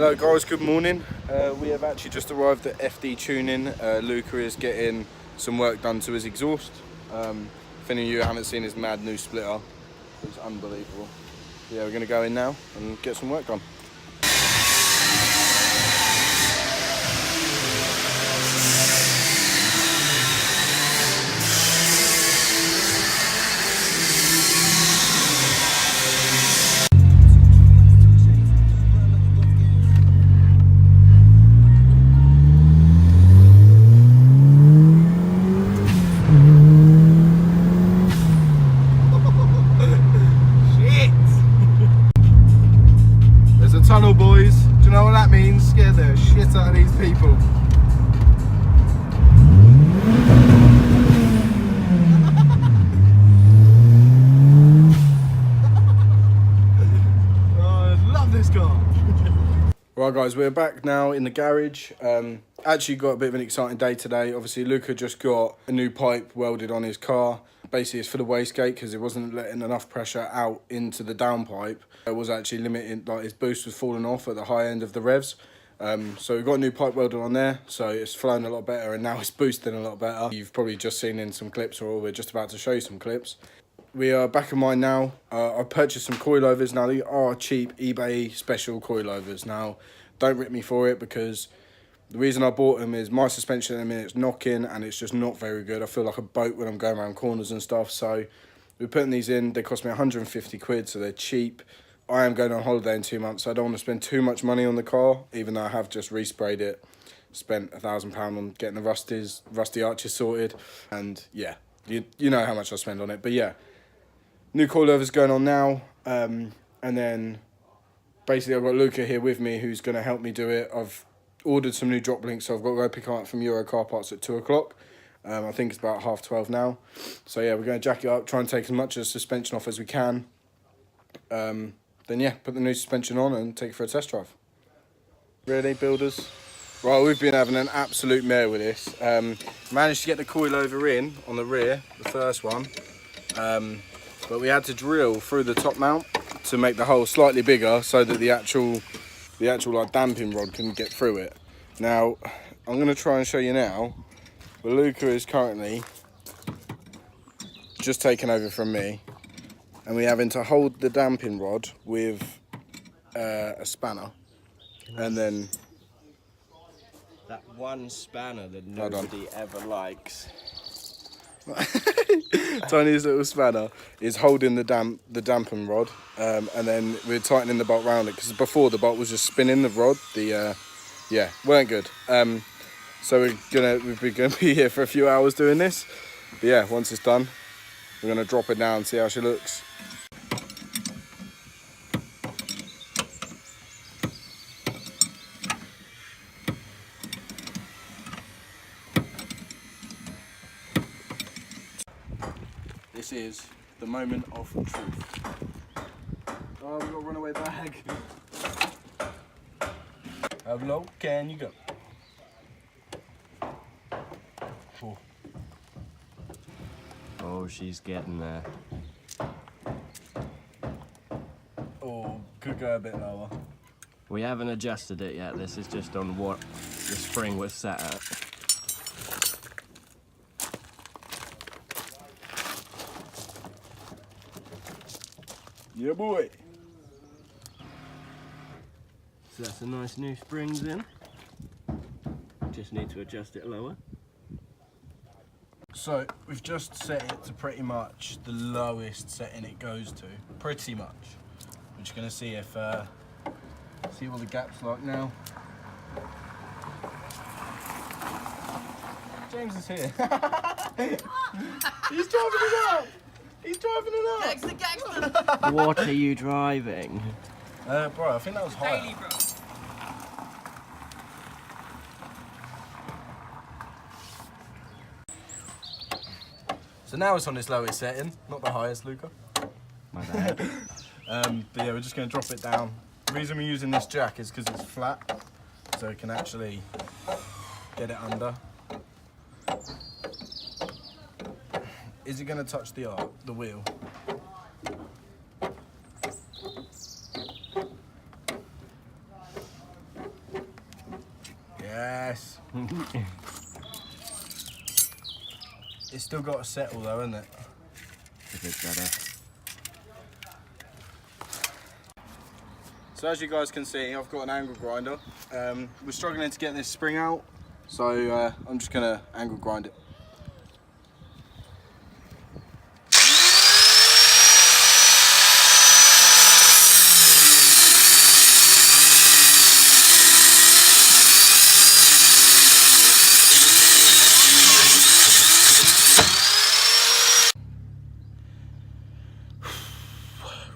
Hello guys, good morning. We have actually just arrived at FD Tuning. Luca is getting some work done to his exhaust. If any of you haven't seen his mad new splitter, it's unbelievable. Yeah, we're going to go in now and get some work done. Tunnel, boys. Do you know what that means? Scare the shit out of these people. Oh, I love this car. Right guys, we're back now in the garage. Actually got a bit of an exciting day today. Obviously Luca just got a new pipe welded on his car. Basically it's for the wastegate because it wasn't letting enough pressure out into the downpipe. It was actually limiting, like his boost was falling off at the high end of the revs. So we've got a new pipe welded on there, so it's flown a lot better and now it's boosting a lot better. You've probably just seen in some clips, or we're just about to show you some clips. We are back in mine now. I purchased some coilovers. Now they are cheap eBay special coilovers. Now don't rip me for it, because the reason I bought them is my suspension at the minute's knocking and it's just not very good. I feel like a boat when I'm going around corners and stuff. So we're putting these in. They cost me 150 quid, so they're cheap. I am going on holiday in 2 months, so I don't want to spend too much money on the car, even though I have just resprayed it. Spent £1,000 on getting the rusty arches sorted. And yeah, you know how much I spend on it. But yeah, new coilovers going on now. And then basically I've got Luca here with me who's going to help me do it. I've ordered some new drop links, so I've got to go pick them up from Euro Car Parts at 2 o'clock. I think it's about 12:30 now. So yeah, we're going to jack it up, try and take as much of the suspension off as we can. Then yeah, put the new suspension on and take it for a test drive. Really, builders? Right, we've been having an absolute mare with this. Managed to get the coilover in on the rear, the first one. But we had to drill through the top mount to make the hole slightly bigger so that the actual like damping rod can get through it. Now, I'm going to try and show you now, but Luca is currently just taken over from me, and we're having to hold the damping rod with a spanner, and then that one spanner that nobody ever likes. Tiniest little spanner is holding the damping rod, and then we're tightening the bolt around it, because before the bolt was just spinning the rod. Yeah, weren't good. So we're gonna be here for a few hours doing this. But yeah, once it's done, we're gonna drop it down and see how she looks. This is the moment of truth. Oh, we've got a runaway bag. How low can you go? Oh. Oh, she's getting there. Oh, could go a bit lower. We haven't adjusted it yet. This is just on what the spring was set at. Yeah, boy. So that's a nice new springs in. Just need to adjust it lower. So we've just set it to pretty much the lowest setting it goes to. Pretty much. We're just gonna see if see what the gap's like now. James is here. He's driving it up. He's driving it up. What are you driving? Bro, I think that was higher. Haley, bro. So now it's on its lowest setting, not the highest, Luca. My bad. But yeah, we're just going to drop it down. The reason we're using this jack is because it's flat, so it can actually get it under. Is it going to touch the wheel? It's still got to settle though, isn't it? A bit better. So as you guys can see, I've got an angle grinder. We're struggling to get this spring out, so I'm just gonna angle grind it.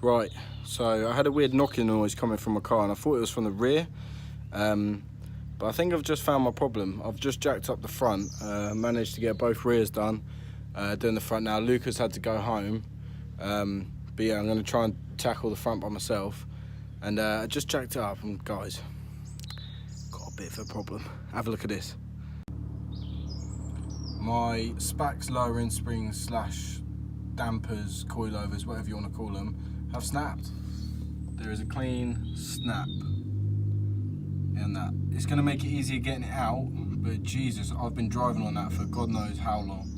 Right, so I had a weird knocking noise coming from my car and I thought it was from the rear, but I think I've just found my problem. I've just jacked up the front, managed to get both rears done, doing the front now. Lucas had to go home, but yeah, I'm going to try and tackle the front by myself, and I just jacked it up, and guys, got a bit of a problem. Have a look at this. My Spax lowering springs slash dampers, coilovers, whatever you want to call them, have snapped. There is a clean snap in that. It's going to make it easier getting it out, but Jesus, I've been driving on that for God knows how long.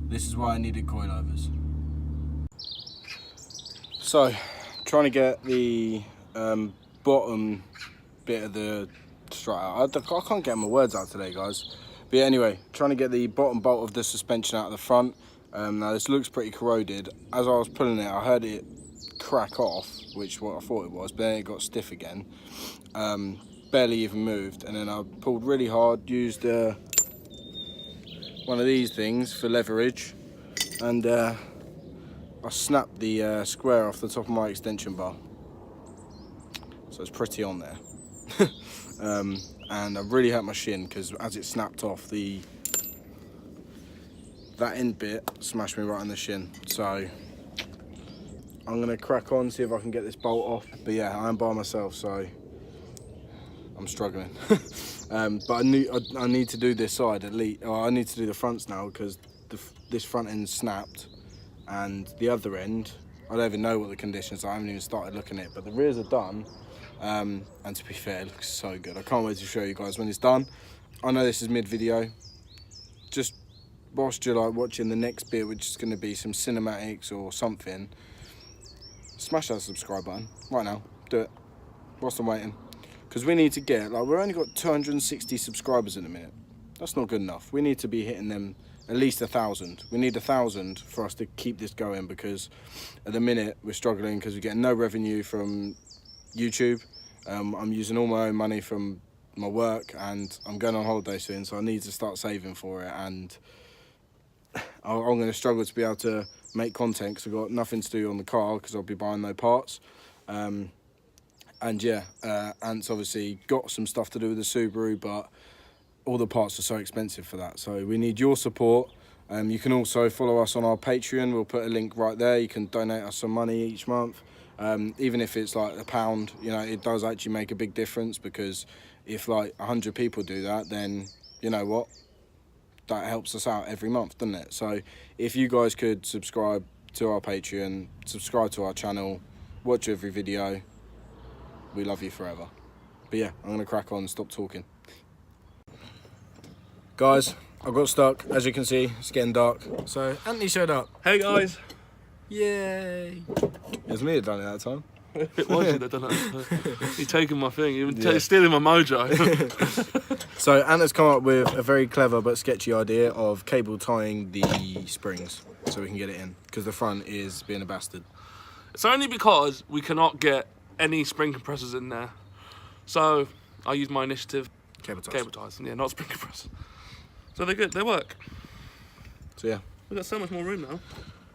This is why I needed coilovers. So, trying to get the bottom bit of the strut out. I can't get my words out today, guys. But yeah, anyway, trying to get the bottom bolt of the suspension out of the front. Now this looks pretty corroded. As I was pulling it, I heard it crack off, which what I thought it was, but then it got stiff again. Barely even moved, and then I pulled really hard, used one of these things for leverage, and I snapped the square off the top of my extension bar. So it's pretty on there. And I really hurt my shin because as it snapped off, that end bit smashed me right in the shin. So I'm gonna crack on, see if I can get this bolt off. But yeah, I am by myself, so I'm struggling. But I need to do this side at least. I need to do the fronts now because this front end snapped, and the other end, I don't even know what the conditions are. I haven't even started looking at it, but the rears are done. And to be fair, it looks so good. I can't wait to show you guys when it's done. I know this is mid-video. Just whilst you're like watching the next bit, which is going to be some cinematics or something, smash that subscribe button right now. Do it whilst I'm waiting, because we need to get, like, we've only got 260 subscribers in a minute. That's not good enough. We need to be hitting them at least 1,000. We need 1,000 for us to keep this going, because at the minute we're struggling because we're getting no revenue from YouTube. I'm using all my own money from my work, and I'm going on holiday soon, so I need to start saving for it, and I'm going to struggle to be able to make content because I've got nothing to do on the car because I'll be buying no parts. And yeah, Ant's obviously got some stuff to do with the Subaru, but all the parts are so expensive for that, so we need your support. You can also follow us on our Patreon. We'll put a link right there. You can donate us some money each month. Even if it's like £1, you know, it does actually make a big difference, because if like 100 people do that, then you know what, that helps us out every month, doesn't it? So if you guys could subscribe to our Patreon, subscribe to our channel, watch every video, we love you forever. But yeah, I'm gonna crack on and stop talking. Guys, I got stuck. As you can see, it's getting dark, so Anthony showed up. Hey guys. Yay! It was me that done it that time. It was you that done that. You're taking my thing. You're stealing my mojo. So Anna's come up with a very clever but sketchy idea of cable tying the springs so we can get it in, because the front is being a bastard. It's only because we cannot get any spring compressors in there. So I use my initiative. Cable ties. Cable ties. Yeah, not spring compressors. So they're good. They work. So yeah. We've got so much more room now.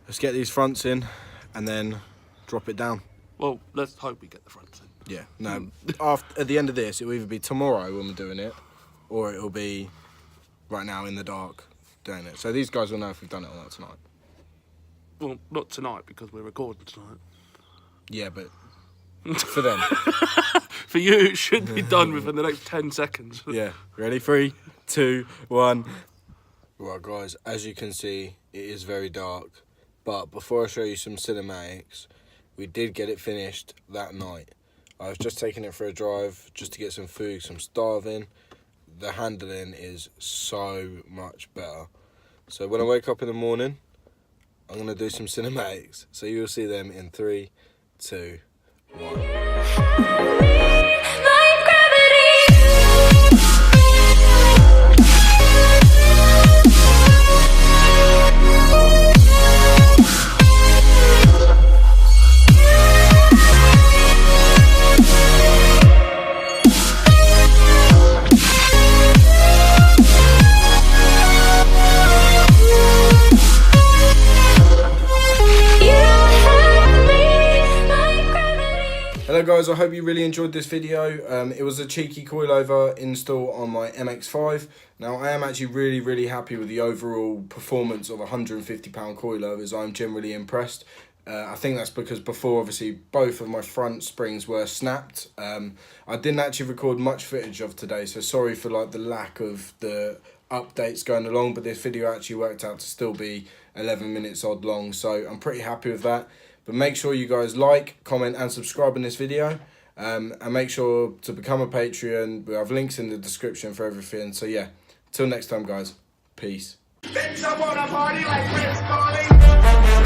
Let's get these fronts in and then drop it down. Well, let's hope we get the fronts in. Yeah. No. At the end of this, it will either be tomorrow when we're doing it, or it will be right now in the dark doing it. So these guys will know if we've done it or not tonight. Well, not tonight because we're recording tonight. Yeah, but for them. For you, it should be done within the next 10 seconds. Yeah. Ready? 3, 2, 1. Right, guys. As you can see, it is very dark. But before I show you some cinematics, we did get it finished that night. I was just taking it for a drive just to get some food, 'cause I'm starving. the handling is so much better. So when I wake up in the morning, I'm going to do some cinematics. So you'll see them in 3, 2, 1. Hello guys, I hope you really enjoyed this video. It was a cheeky coilover install on my Mx5. Now I am actually really happy with the overall performance of 150 pound coilovers. I'm generally impressed. I think that's because before obviously both of my front springs were snapped. I didn't actually record much footage of today, so sorry for like the lack of the updates going along, but this video actually worked out to still be 11 minutes odd long, so I'm pretty happy with that. But make sure you guys like, comment and subscribe in this video, and make sure to become a Patreon. We have links in the description for everything. So yeah, till next time guys, peace. Bitch, I wanna party like Prince Carly.